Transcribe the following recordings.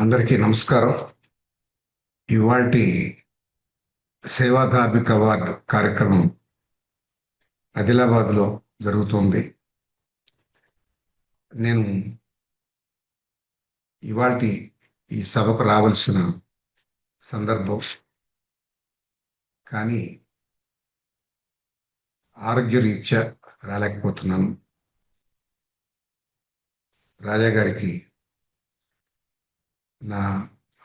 అందరికీ నమస్కారం. ఇవాల్టి సేవా ధార్మిక అవార్డు కార్యక్రమం ఆదిలాబాద్లో జరుగుతోంది. నేను ఇవాల్టి ఈ సభకు రావాల్సిన సందర్భం, కానీ ఆరోగ్యరీత్యా రాలేకపోతున్నాను. రాజా గారికి నా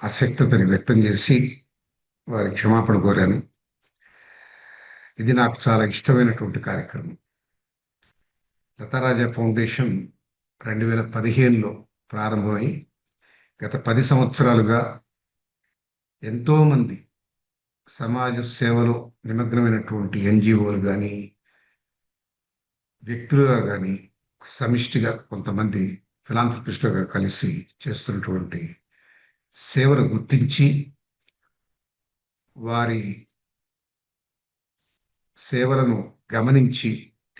అశక్తతని వ్యక్తం చేసి వారి క్షమాపణ కోరాను. ఇది నాకు చాలా ఇష్టమైనటువంటి కార్యక్రమం. లతారాజా ఫౌండేషన్ 2015లో ప్రారంభమై గత 10 సంవత్సరాలుగా ఎంతోమంది సమాజ సేవలో నిమగ్నమైనటువంటి ఎన్జిఓలు కానీ, వ్యక్తులుగా కానీ, సమిష్టిగా కొంతమంది ఫిలాంథ్రపిస్టులుగా కలిసి చేస్తున్నటువంటి సేవను గుర్తించి వారి సేవలను గమనించి,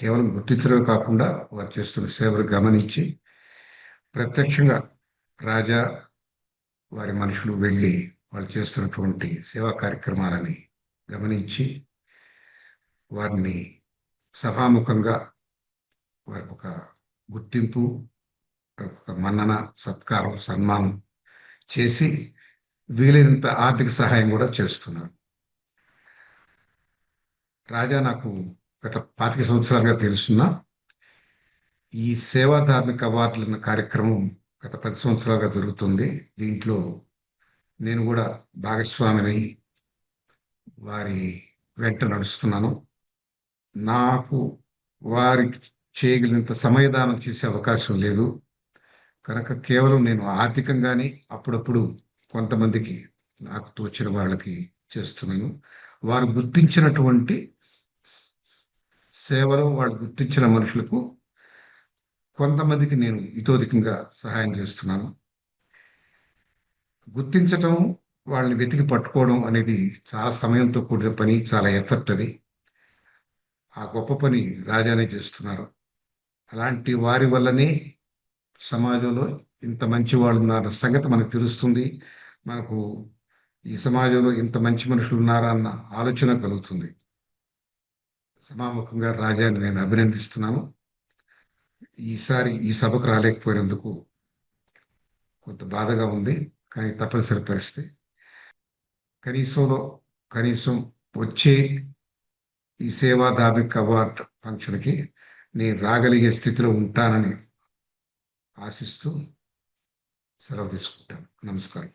కేవలం గుర్తించడమే కాకుండా వారు చేస్తున్న సేవలు గమనించి ప్రత్యక్షంగా రాజా వారి మనుషులు వెళ్ళి వాళ్ళు చేస్తున్నటువంటి సేవా కార్యక్రమాలని గమనించి వారిని సభాముఖంగా వారికి ఒక గుర్తింపు, ఒక మన్నన, సత్కారం, సన్మానం చేసి వీలైనంత ఆర్థిక సహాయం కూడా చేస్తున్నారు. రాజా నాకు గత 25 సంవత్సరాలుగా తెలుసున్నా ఈ సేవా ధార్మిక అవార్డులన్న కార్యక్రమం గత 10 సంవత్సరాలుగా జరుగుతుంది. దీంట్లో నేను కూడా భాగస్వామిని వారి వెంట నడుస్తున్నాను. నాకు వారికి చేయగలిగినంత సమయదానం చేసే అవకాశం లేదు కనుక కేవలం నేను ఆర్థికంగానే అప్పుడప్పుడు కొంతమందికి నాకు తోచిన వాళ్ళకి చేస్తున్నాను. వారు గుర్తించినటువంటి సేవలో వాళ్ళు గుర్తించిన మనుషులకు కొంతమందికి నేను ఇతోధికంగా సహాయం చేస్తున్నాను. గుర్తించటం, వాళ్ళని వెతికి పట్టుకోవడం అనేది చాలా సమయంతో కూడిన పని, చాలా ఎఫర్ట్ అది. ఆ గొప్ప పని రాజానే చేస్తున్నారు. అలాంటి వారి వల్లనే సమాజంలో ఇంత మంచి వాళ్ళు ఉన్నారన్న సంగతి మనకు తెలుస్తుంది. మనకు ఈ సమాజంలో ఇంత మంచి మనుషులు ఉన్నారా అన్న ఆలోచన కలుగుతుంది. సభాముఖంగా రాజాని నేను అభినందిస్తున్నాను. ఈసారి ఈ సభకు రాలేకపోయినందుకు కొంత బాధగా ఉంది, కానీ తప్పనిసరి పరిస్థితి. కనీసం వచ్చే ఈ సేవా ధార్మిక అవార్డు ఫంక్షన్కి నేను రాగలిగే స్థితిలో ఉంటానని ఆశిస్తూ సెలవు తీసుకుంటాను. నమస్కారం.